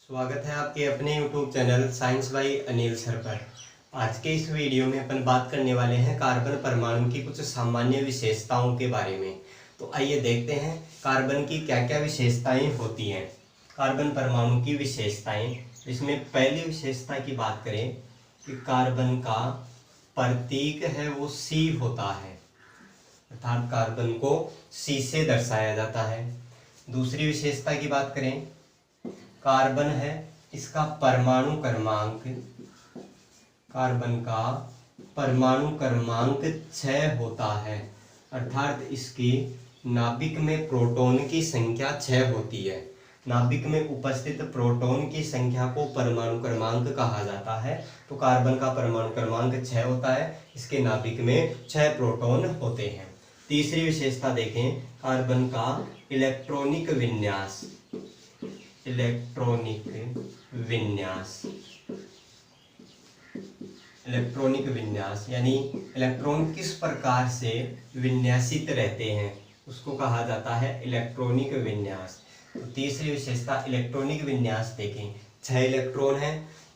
स्वागत है आपके अपने YouTube channel science by Anil sir पर। आज के इस वीडियो में अपन बात करने वाले हैं कार्बन परमाणु की कुछ सामान्य विशेषताओं के बारे में। तो आइए देखते हैं कार्बन की क्या क्या विशेषताएं होती हैं। कार्बन परमाणु की विशेषताएं, इसमें पहली विशेषता की बात करें कि कार्बन का प्रतीक है वो C होता है, अर्थात कार्बन को C से दर्शाया जाता है। दूसरी विशेषता की बात करें, कार्बन है इसका परमाणु क्रमांक, कार्बन का परमाणु क्रमांक 6 होता है, अर्थात इसकी नाभिक में प्रोटॉन की संख्या 6 होती है। नाभिक में उपस्थित प्रोटॉन की संख्या को परमाणु क्रमांक कहा जाता है। तो कार्बन का परमाणु क्रमांक 6 होता है, इसके नाभिक में 6 प्रोटॉन होते हैं। तीसरी विशेषता देखें, कार्बन का इलेक्ट्रॉनिक विन्यास, इलेक्ट्रॉनिक विन्यास, इलेक्ट्रॉनिक विन्यास यानी इलेक्ट्रॉन किस प्रकार से विन्यासित रहते हैं उसको कहा जाता है इलेक्ट्रॉनिक विन्यास। तो तीसरी विशेषता इलेक्ट्रॉनिक विन्यास देखें, 6 इलेक्ट्रॉन है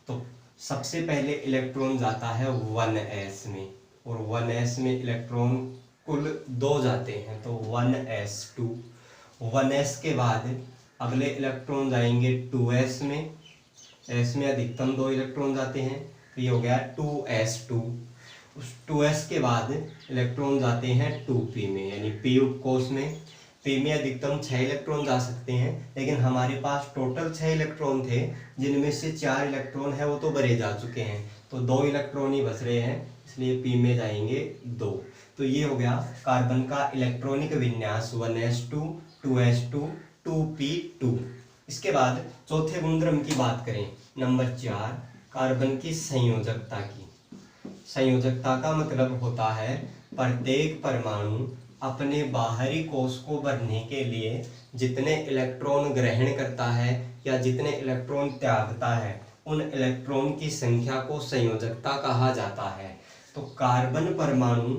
तो सबसे पहले इलेक्ट्रॉन जाता है 1s में, और 1s में इलेक्ट्रॉन कुल 2 जाते हैं तो 1s2। 1s के बाद अगले इलेक्ट्रॉन जाएंगे 2s में, s में अधिकतम 2 इलेक्ट्रॉन जाते हैं तो ये हो गया 2s2। उस 2s के बाद इलेक्ट्रॉन जाते हैं 2p में यानी p उपकोष में। p में अधिकतम 6 इलेक्ट्रॉन जा सकते हैं, लेकिन हमारे पास टोटल 6 इलेक्ट्रॉन थे जिनमें से 4 इलेक्ट्रॉन है वो तो भरे जा चुके हैं, तो 2 इलेक्ट्रॉन ही बच रहे हैं, इसलिए p में जाएंगे 2। तो ये हो गया कार्बन का इलेक्ट्रॉनिक विन्यास 1s2, 2s2, 2p2। इसके बाद चौथे गुणधर्म की बात करें, नंबर 4, कार्बन की संयोजकता की। संयोजकता का मतलब होता है प्रत्येक परमाणु अपने बाहरी कोश को भरने के लिए जितने इलेक्ट्रॉन ग्रहण करता है या जितने इलेक्ट्रॉन त्यागता है उन इलेक्ट्रॉन की संख्या को संयोजकता कहा जाता है। तो कार्बन परमाणु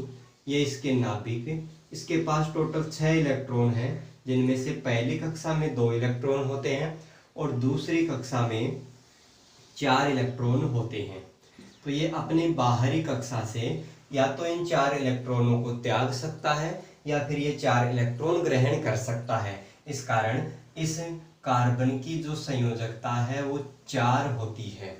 ये इसके नाभिक, इसके पास टोटल 6 इलेक्ट्रॉन हैं, जिनमें से पहली कक्षा में 2 इलेक्ट्रॉन होते हैं और दूसरी कक्षा में 4 इलेक्ट्रॉन होते हैं। तो ये अपनी बाहरी कक्षा से या तो इन 4 इलेक्ट्रॉनों को त्याग सकता है या फिर ये 4 इलेक्ट्रॉन ग्रहण कर सकता है। इस कारण इस कार्बन की जो संयोजकता है वो 4 होती है।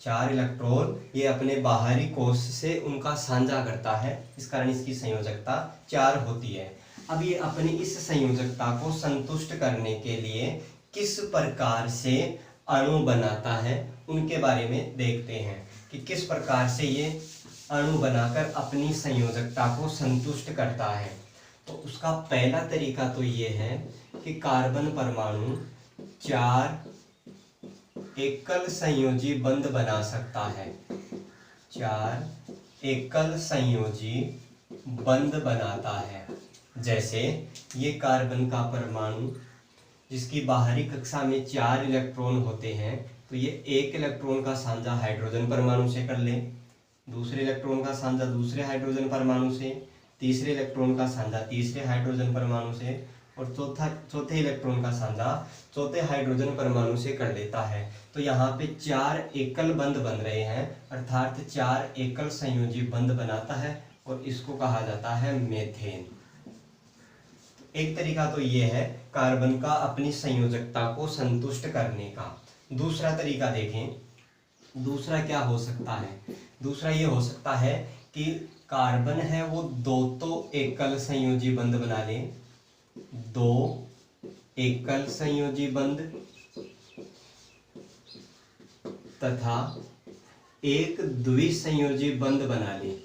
4 इलेक्ट्रॉन ये अपने बाहरी कोश से उनका साझा करता है, इस कारण इसकी संयोजकता 4 होती है। अब ये अपनी इस संयोजकता को संतुष्ट करने के लिए किस प्रकार से अणु बनाता है उनके बारे में देखते हैं कि किस प्रकार से ये अणु बनाकर अपनी संयोजकता को संतुष्ट करता है। तो उसका पहला तरीका तो ये है कि कार्बन परमाणु 4 एकल संयोजी बंध बना सकता है, 4 एकल संयोजी बंध बनाता है। जैसे ये कार्बन का परमाणु जिसकी बाहरी कक्षा में 4 इलेक्ट्रॉन होते हैं, तो ये एक इलेक्ट्रॉन का साझा हाइड्रोजन परमाणु से कर ले, दूसरे इलेक्ट्रॉन का साझा दूसरे हाइड्रोजन परमाणु से, तीसरे इलेक्ट्रॉन का साझा तीसरे हाइड्रोजन परमाणु से, और चौथे इलेक्ट्रॉन का साझा चौथे हाइड्रोजन परमाणु से कर लेता है। तो यहाँ पे 4 एकल बंध बन रहे हैं, अर्थात 4 एकल संयोजी बंध बनाता है और इसको कहा जाता है मेथेन। एक तरीका तो ये है कार्बन का अपनी संयोजकता को संतुष्ट करने का। दूसरा तरीका देखें, दूसरा क्या हो सकता है? दूसरा ये हो सकता है कि कार्बन है वो 2 तो एकल संयोजी बंध बना ले, 2 एकल संयोजी बंध तथा एक द्विसंयोजी बंध बना ले,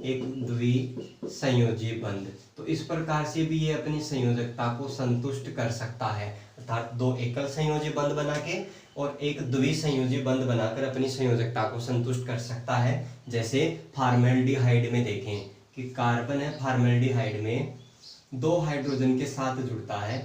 एक द्विसंयोजी बंध। तो इस प्रकार से भी ये अपनी संयोजकता को संतुष्ट कर सकता है, अर्थात 2 एकल संयोजी बंध बना के और एक द्विसंयोजी बंध बनाकर अपनी संयोजकता को संतुष्ट कर सकता है। जैसे फॉर्मेल्डिहाइड में देखें कि कार्बन है, फॉर्मेल्डिहाइड में 2 हाइड्रोजन के साथ जुड़ता है।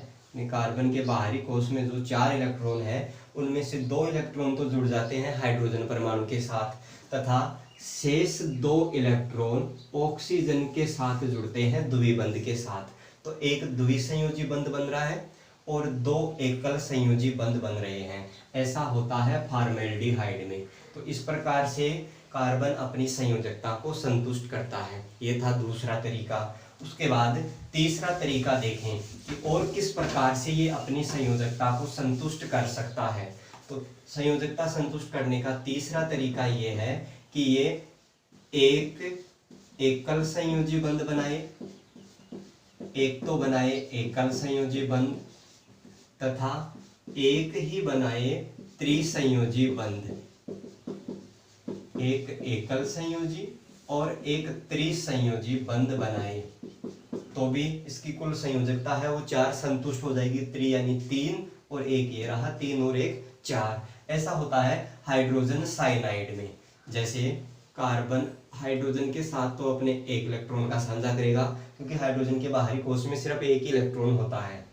कार्बन के बाहरी कोश में जो 4 इलेक्ट्रॉन है उनमें से 2 इलेक्ट्रॉन तो जुड़ जाते हैं हाइड्रोजन परमाणु के साथ, तथा शेष 2 इलेक्ट्रॉन ऑक्सीजन के साथ जुड़ते हैं द्विबंध के साथ। तो एक द्विसंयोजी बंध बन रहा है और 2 एकल संयोजी बंध बन रहे हैं, ऐसा होता है फॉर्मेल्डिहाइड में। तो इस प्रकार से कार्बन अपनी संयोजकता को संतुष्ट करता है। ये था दूसरा तरीका। उसके बाद तीसरा तरीका देखें कि और किस प्रकार से ये अपनी संयोजकता को संतुष्ट कर सकता है। तो संयोजकता संतुष्ट करने का तीसरा तरीका ये है कि ये एक एकल संयोजी बंध बनाए, एक तो बनाए एकल संयोजी बंध तथा एक ही बनाए त्रिसंयोजी बंध। एक एकल संयोजी और एक त्रिसंयोजी बंध बनाए तो भी इसकी कुल संयोजकता है वो 4 संतुष्ट हो जाएगी। त्रि यानी 3 और एक ये रहा, 3 और 1 4। ऐसा होता है हाइड्रोजन साइनाइड में। जैसे कार्बन हाइड्रोजन के साथ तो अपने एक इलेक्ट्रॉन का साझा करेगा, क्योंकि हाइड्रोजन के बाहरी कोश में सिर्फ एक ही इलेक्ट्रॉन होता है,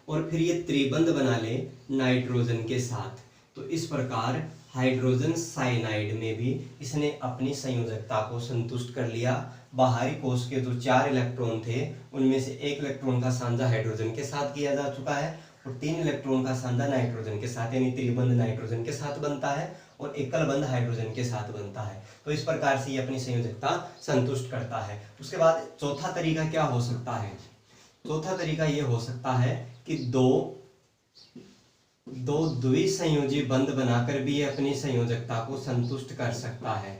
और फिर ये त्रिबंध बना ले नाइट्रोजन के साथ। तो इस प्रकार हाइड्रोजन साइनाइड में भी इसने अपनी संयोजकता को संतुष्ट कर लिया। बाहरी कोश के जो 4 इलेक्ट्रॉन थे उनमें से एक इलेक्ट्रॉन का साझा हाइड्रोजन के साथ किया जा चुका है और 3 इलेक्ट्रॉन का साझा नाइट्रोजन के साथ, यानी त्रिबंध नाइट्रोजन के साथ बनता है और एकल बंध हाइड्रोजन के साथ बनता है। तो इस प्रकार से ये अपनी संयोजकता संतुष्ट करता है। उसके बाद चौथा तरीका क्या हो सकता है? चौथा तरीका ये हो सकता है कि दो द्विसंयोजी बंध बनाकर भी ये अपनी संयोजकता को संतुष्ट कर सकता है।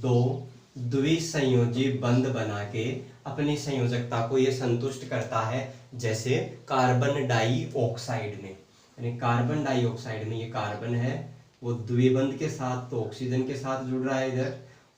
2 द्विसंयोजी बंध बना के अपनी संयोजकता को ये संतुष्ट करता है। जैसे कार्बन डाइऑक्साइड में, यानी कार्बन डाइऑक्साइड में ये कार्बन है वो द्विबंध के साथ तो ऑक्सीजन के साथ जुड़ रहा है इधर,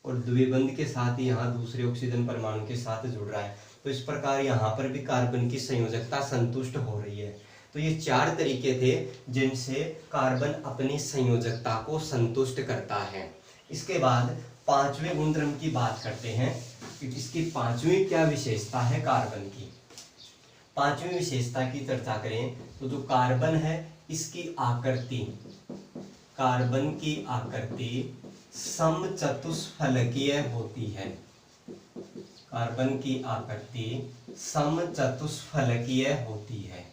और द्विबंध के साथ ही यहाँ दूसरे ऑक्सीजन परमाणु के साथ जुड़ रहा है। तो इस प्रकार यहाँ पर भी कार्बन की संयोजकता संतुष्ट हो रही है। तो ये 4 तरीके थे जिनसे कार्बन अपनी संयोजकता को संतुष्ट करता है। इसके बाद 5वें गुणधर्म की बात करते हैं कि इसकी 5वीं क्या विशेषता है कार्बन की। 5वीं विशेषता की चर्चा करें तो जो कार्बन है इसकी आकृति, कार्बन की आकृति समचतुष्फलकीय होती है। कार्बन की आकृति समचतुष्फलकीय होती है,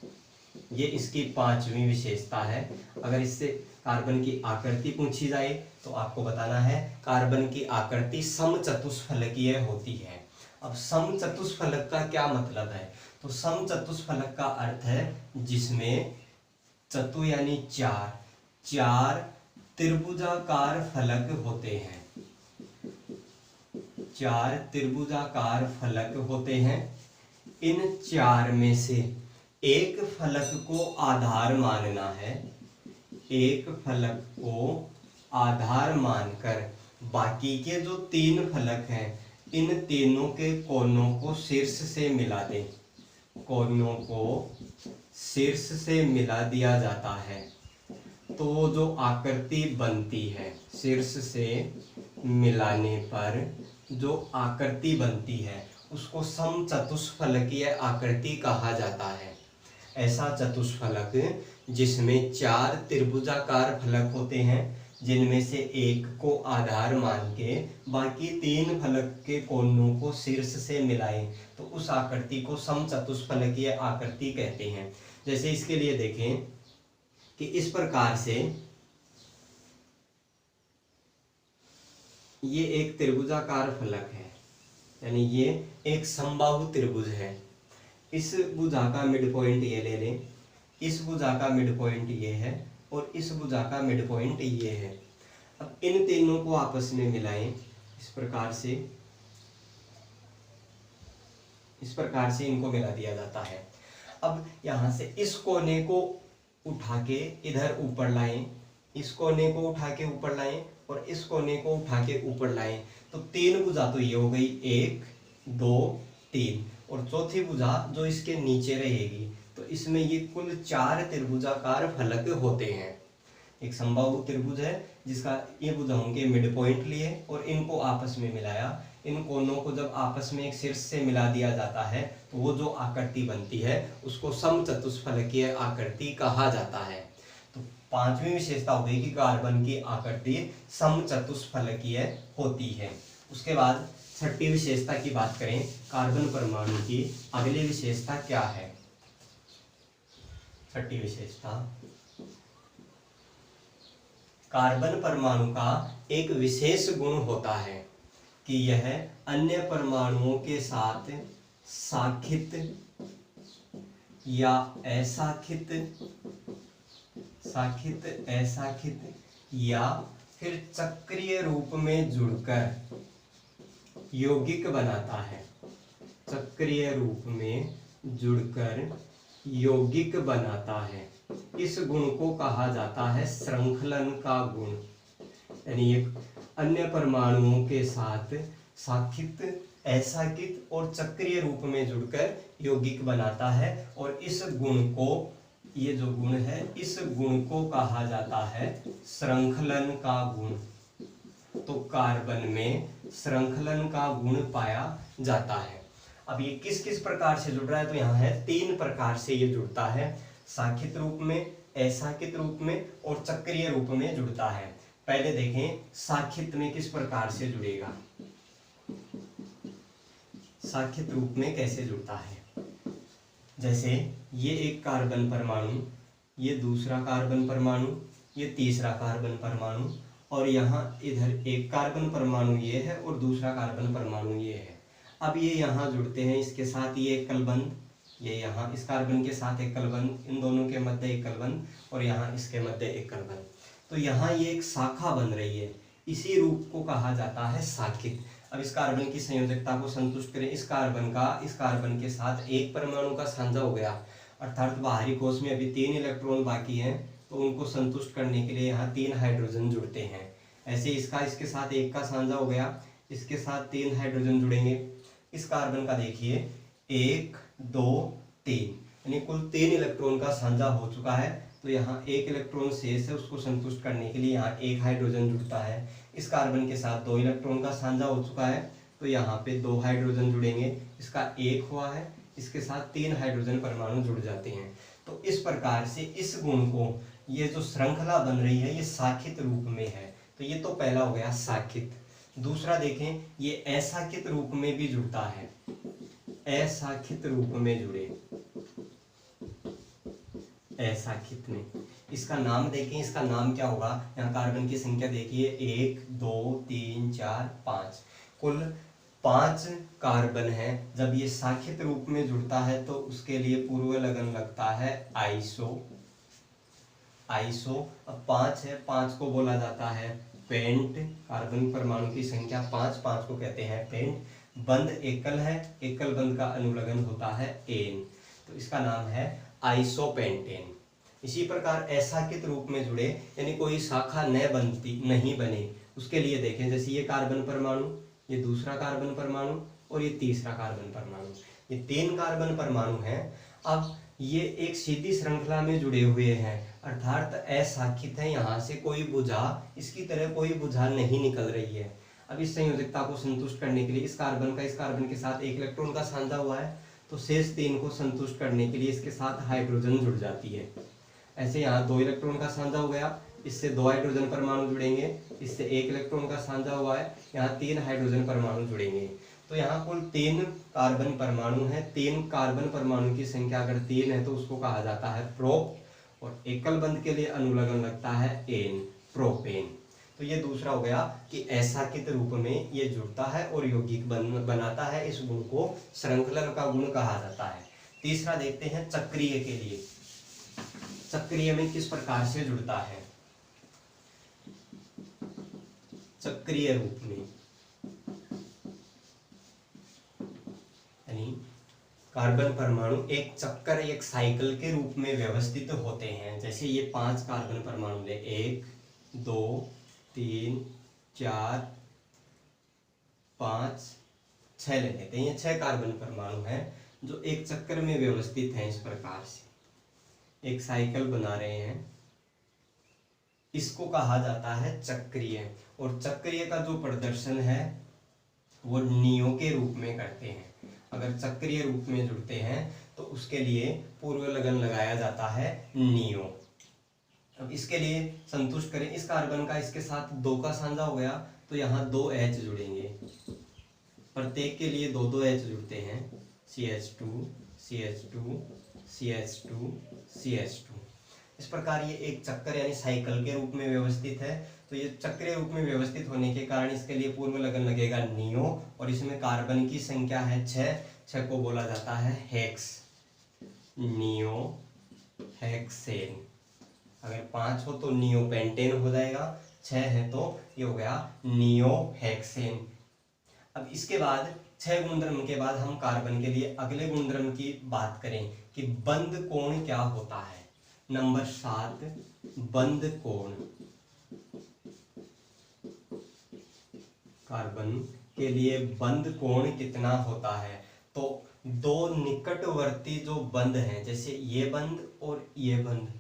ये इसकी 5वीं विशेषता है। अगर इससे कार्बन की आकृति पूछी जाए तो आपको बताना है कार्बन की आकृति समचतुष्फलकीय होती है। अब समचतुष्फलक का क्या मतलब है? तो समचतुष्फलक का अर्थ है जिसमें चतु यानी 4 त्रिभुजाकार फलक होते हैं। 4 त्रिभुजाकार फलक होते हैं। इन 4 में से एक फलक को आधार मानना है। एक फलक को आधार मानकर बाकी के जो 3 फलक हैं इन तीनों के कोनों को शीर्ष से मिला दें। कोनों को शीर्ष से मिला दिया जाता है तो जो आकृति बनती है, शीर्ष से मिलाने पर जो आकृति बनती है उसको समचतुष्फलकीय आकृति कहा जाता है। ऐसा चतुष्फलक जिसमें 4 त्रिभुजाकार फलक होते हैं जिनमें से एक को आधार मान के बाकी 3 फलक के कोनों को शीर्ष से मिलाएं तो उस आकृति को समचतुष्फलकीय आकृति कहते हैं। जैसे इसके लिए देखें कि इस प्रकार से ये एक त्रिभुजाकार फलक है, यानी ये एक समबाहु त्रिभुज है। इस भुजा का मिड पॉइंट ये ले लें, इस भुजा का मिड पॉइंट ये है और इस भुजा का मिड पॉइंट ये है। अब इन तीनों को आपस में मिलाएं इस प्रकार से इनको मिला दिया जाता है। अब यहाँ से इस कोने को उठा के इधर ऊपर लाएं, इस कोने को उठा के ऊपर लाएं और इस कोने को उठा के ऊपर लाएं तो 3 भुजा तो ये हो गई, 1 2 3, और चौथी भुजा जो इसके नीचे रहेगी तो इसमें ये कुल 4 त्रिभुजाकार फलक होते हैं। एक समबाहु त्रिभुज है जिसका ये भुजाओं के मिड पॉइंट लिए और इनको आपस में मिलाया। इन कोनों को जब आपस में एक शीर्ष से मिला दिया जाता है तो वो जो आकृति बनती है उसको समचतुष्फलकीय आकृति कहा जाता है। तो 5वीं विशेषता हो गई कि कार्बन की आकृति समचतुष्फलकीय होती है। उसके बाद 6ठी विशेषता की बात करें कार्बन परमाणु की, अगली विशेषता क्या है? छठी विशेषता, कार्बन परमाणु का एक विशेष गुण होता है कि यह अन्य परमाणुओं के साथ साखित या असाखित, साखित, असाखित या फिर चक्रीय रूप में जुड़कर यौगिक बनाता है। चक्रीय रूप में जुड़कर यौगिक बनाता है। इस गुण को कहा जाता है श्रृंखलन का गुण। यानी एक अन्य परमाणुओं के साथ साखित, असाखित और चक्रीय रूप में जुड़कर यौगिक बनाता है, और इस गुण को, ये जो गुण है, इस गुण को कहा जाता है श्रृंखलन का गुण। तो कार्बन में श्रृंखलन का गुण पाया जाता है। अब ये किस किस प्रकार से जुड़ रहा है, तो यहाँ है 3 प्रकार से ये जुड़ता है। साखित रूप में, असाखित रूप में और चक्रीय रूप में जुड़ता है। पहले देखें साखित में किस प्रकार से जुड़ेगा। साखित रूप में कैसे जुड़ता है, जैसे ये एक कार्बन परमाणु, ये दूसरा कार्बन परमाणु, ये तीसरा कार्बन परमाणु, और यहाँ इधर एक कार्बन परमाणु ये है और दूसरा कार्बन परमाणु ये है। अब ये यहाँ जुड़ते हैं, इसके साथ ये एक कलबंध, ये यहाँ इस कार्बन के साथ एक कलबंध, इन दोनों के मध्य एक कलबंध, और यहाँ इसके मध्य एक कलबंध। तो यहाँ ये एक शाखा बन रही है। इसी रूप को कहा जाता है साखित। अब इस कार्बन की संयोजकता को संतुष्ट करें, इस कार्बन के साथ एक परमाणु का साझा हो गया, अर्थात बाहरी कोश में अभी 3 इलेक्ट्रॉन बाकी हैं, तो उनको संतुष्ट करने के लिए यहाँ 3 हाइड्रोजन जुड़ते हैं। ऐसे इसके साथ एक का साझा हो गया, इसके साथ 3 हाइड्रोजन जुड़ेंगे। इस कार्बन का देखिए 1 2 3, यानी कुल 3 इलेक्ट्रॉन का साझा हो चुका है। तो यहाँ एक इलेक्ट्रॉन शेष है, उसको संतुष्ट करने के लिए यहाँ 1 हाइड्रोजन जुड़ता है। इस कार्बन के साथ 2 इलेक्ट्रॉन का साझा हो चुका है, तो यहाँ पे 2 हाइड्रोजन जुड़ेंगे। इसका 1 हुआ है, इसके साथ 3 हाइड्रोजन परमाणु जुड़ जाते हैं। तो इस प्रकार से इस गुण को, ये जो श्रृंखला बन रही है, ये साखित रूप में है। तो ये तो पहला हो गया साखित। दूसरा देखें, ये असाखित रूप में भी जुड़ता है। असाखित रूप में जुड़े, असाखित में, इसका नाम देखें, इसका नाम क्या होगा। यहाँ कार्बन की संख्या देखिए 1 2 3 4 5, कुल 5 कार्बन है। जब ये साखित रूप में जुड़ता है तो उसके लिए पूर्व लगन लगता है आइसो। अब 5 है, 5 को बोला जाता है पेंट। कार्बन परमाणु की संख्या 5 को कहते हैं पेंट। बंध एकल है, एकल बंध का अनुलग्न होता है एन, तो इसका नाम है आइसोपेंटेन। इसी प्रकार असाखित रूप में जुड़े, यानी कोई शाखा नहीं बने, उसके लिए देखें, जैसे ये कार्बन परमाणु, ये दूसरा कार्बन परमाणु और ये तीसरा कार्बन परमाणु, ये 3 कार्बन परमाणु हैं। अब ये एक सीधी श्रृंखला में जुड़े हुए हैं, अर्थात असाखित है। यहाँ से कोई भुजा, इसकी तरह कोई भुजा नहीं निकल रही है। अब इस संयोजकता को संतुष्ट करने के लिए इस कार्बन के साथ 1 इलेक्ट्रॉन का साझा हुआ है, तो शेष 3 को संतुष्ट करने के लिए इसके साथ हाइड्रोजन जुड़ जाती है। ऐसे यहाँ 2 इलेक्ट्रॉन का साझा हो गया, इससे 2 हाइड्रोजन परमाणु जुड़ेंगे, इससे 1 इलेक्ट्रॉन का साझा हुआ है, यहाँ 3 हाइड्रोजन परमाणु जुड़ेंगे। तो यहाँ कुल 3 कार्बन परमाणु हैं। 3 कार्बन परमाणु की संख्या अगर 3 है तो उसको कहा जाता है प्रोप, और एकल बंध के लिए अनुलग्न लगता है एन, प्रोपेन। तो ये दूसरा हो गया कि असाखित रूप में ये जुड़ता है और यौगिक बनाता है। इस गुण को श्रृंखलन का गुण कहा जाता है। तीसरा देखते हैं चक्रीय के लिए। चक्रीय में किस प्रकार से जुड़ता है। चक्रीय रूप में, यानी कार्बन परमाणु एक चक्कर, एक साइकिल के रूप में व्यवस्थित होते हैं। जैसे ये 5 कार्बन परमाणु ले, 1 2 3 4 5 6 ले लेते हैं। ये 6 कार्बन परमाणु हैं जो एक चक्कर में व्यवस्थित हैं। इस प्रकार से एक साइकिल बना रहे हैं, इसको कहा जाता है चक्रीय। और चक्रीय का जो प्रदर्शन है वो नियो के रूप में करते हैं। अगर चक्रीय रूप में जुड़ते हैं तो उसके लिए पूर्व लगन लगाया जाता है नियो। अब इसके लिए संतुष्ट करें, इस कार्बन का इसके साथ 2 का साझा हो गया, तो यहाँ 2 H जुड़ेंगे। प्रत्येक के लिए 2 H जुड़ते हैं, CH2 CH2 CH2 CH2। इस प्रकार ये एक चक्कर यानी साइकिल के रूप में व्यवस्थित है। तो ये चक्रीय रूप में व्यवस्थित होने के कारण इसके लिए पूर्व लगन लगेगा नियो, और इसमें कार्बन की संख्या है 6 को बोला जाता है हेक्स, नियो हेक्सेन। अगर 5 हो तो नियो पेंटेन हो जाएगा, 6 है तो ये हो गया नियो हेक्सेन। अब इसके बाद 6 गुणधर्म के बाद हम कार्बन के लिए अगले गुणधर्म की बात करें कि बंद कोण क्या होता है। नंबर 7, बंद कोण। कार्बन के लिए बंद कोण कितना होता है? तो दो निकटवर्ती जो बंध हैं, जैसे ये बंध और ये बंध,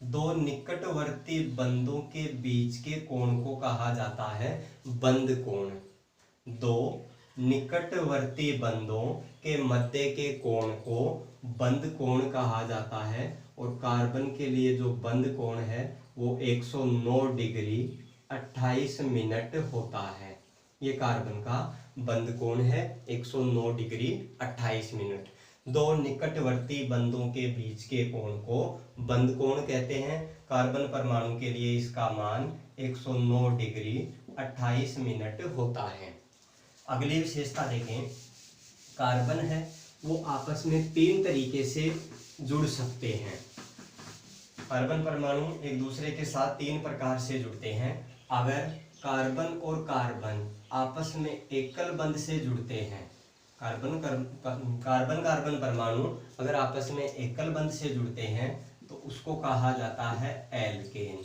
दो निकटवर्ती बंधों के बीच के कोण को कहा जाता है बंद कोण। दो निकटवर्ती बंधों के मध्य के कोण को बंद कोण कहा जाता है, और कार्बन के लिए जो बंद कोण है वो 109 डिग्री 28 मिनट होता है। ये कार्बन का बंद कोण है 109 डिग्री 28 मिनट। दो निकटवर्ती बंधों के बीच के कोण को बंद कोण कहते हैं। कार्बन परमाणु के लिए इसका मान 109 डिग्री 28 मिनट होता है। अगली विशेषता देखें, कार्बन है वो आपस में 3 तरीके से जुड़ सकते हैं। कार्बन परमाणु एक दूसरे के साथ 3 प्रकार से जुड़ते हैं। अगर कार्बन और कार्बन आपस में एकल बंध से जुड़ते हैं, कार्बन परमाणु अगर आपस में एकल बंध से जुड़ते हैं तो उसको कहा जाता है एल्केन।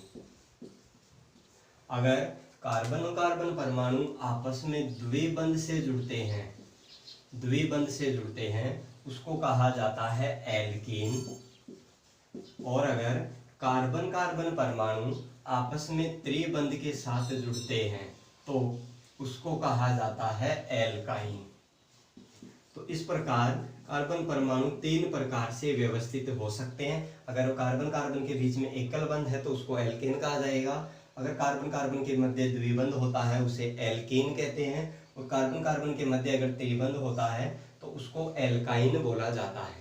अगर कार्बन और कार्बन परमाणु आपस में द्विबंध से जुड़ते हैं उसको कहा जाता है एल्कीन। और अगर कार्बन कार्बन परमाणु आपस में त्रिबंध के साथ जुड़ते हैं तो उसको कहा जाता है एल्काइन। तो इस प्रकार कार्बन परमाणु 3 प्रकार से व्यवस्थित हो सकते हैं। अगर कार्बन कार्बन के बीच में एकल बंध है तो उसको एल्केन कहा जाएगा। अगर कार्बन कार्बन के मध्य द्विबंध होता है उसे एल्कीन कहते हैं, और कार्बन कार्बन के मध्य अगर त्रिबंध होता है तो उसको एल्काइन बोला जाता है।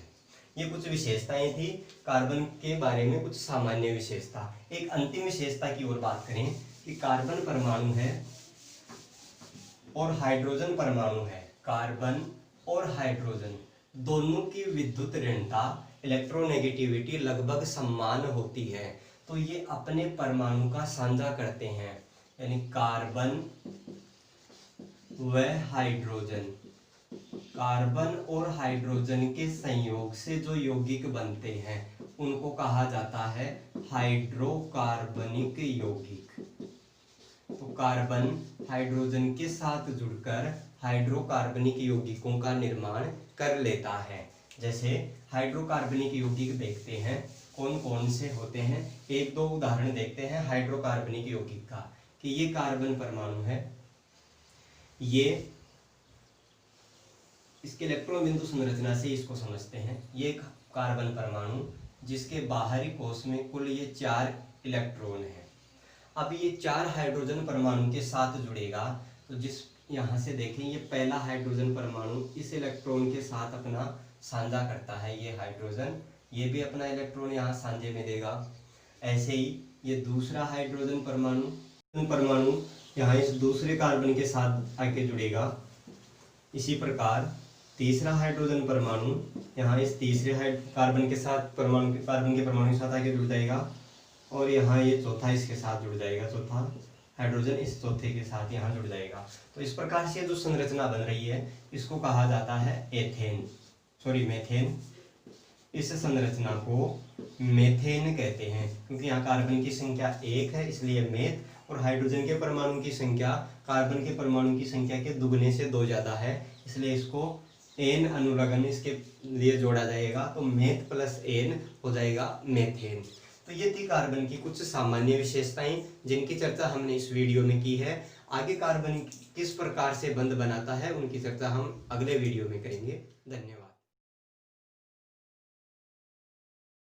ये कुछ विशेषताएं थी कार्बन के बारे में, कुछ सामान्य विशेषता। एक अंतिम विशेषता की ओर बात करें कि कार्बन परमाणु है और हाइड्रोजन परमाणु है। कार्बन और हाइड्रोजन दोनों की विद्युत ऋणता इलेक्ट्रोनेगेटिविटी लगभग समान होती है, तो ये अपने परमाणु का साझा करते हैं। यानी कार्बन व हाइड्रोजन, कार्बन और हाइड्रोजन के संयोग से जो यौगिक बनते हैं उनको कहा जाता है हाइड्रोकार्बनिक यौगिक। तो कार्बन हाइड्रोजन के साथ जुड़कर हाइड्रोकार्बनिक यौगिकों का निर्माण कर लेता है। जैसे हाइड्रोकार्बनिक यौगिक देखते हैं कौन कौन से होते हैं, 1-2 उदाहरण देखते हैं हाइड्रोकार्बनिक यौगिक का। कि ये कार्बन परमाणु है, ये इसके इलेक्ट्रॉन बिंदु संरचना से इसको समझते हैं। ये कार्बन परमाणु जिसके बाहरी कोश में कुल ये 4 इलेक्ट्रॉन है। अब ये 4 हाइड्रोजन परमाणु के साथ जुड़ेगा, तो जिस यहाँ से देखें ये पहला हाइड्रोजन परमाणु इस इलेक्ट्रॉन के साथ अपना साझा करता है, ये हाइड्रोजन, ये भी अपना इलेक्ट्रॉन यहाँ साझे में देगा। ऐसे ही ये दूसरा हाइड्रोजन परमाणु यहाँ इस दूसरे कार्बन के साथ आके जुड़ेगा। इसी प्रकार तीसरा हाइड्रोजन परमाणु यहाँ इस तीसरे कार्बन के परमाणु के साथ आके जुड़ जाएगा, और यहाँ ये चौथा इसके साथ जुड़ जाएगा, चौथा हाइड्रोजन इस चौथे के साथ यहाँ जुड़ जाएगा। तो इस प्रकार से जो संरचना बन रही है इसको कहा जाता है मेथेन। इस संरचना को मेथेन कहते हैं, क्योंकि यहाँ कार्बन की संख्या 1 है इसलिए मेथ, और हाइड्रोजन के परमाणु की संख्या कार्बन के परमाणु की संख्या के दुगने से 2 ज़्यादा है, इसलिए इसको एन अनुलग्न इसके लिए जोड़ा जाएगा, तो मेथ प्लस एन हो जाएगा मेथेन। तो ये थी कार्बन की कुछ सामान्य विशेषताएं जिनकी चर्चा हमने इस वीडियो में की है। आगे कार्बन किस प्रकार से बंध बनाता है उनकी चर्चा हम अगले वीडियो में करेंगे। धन्यवाद।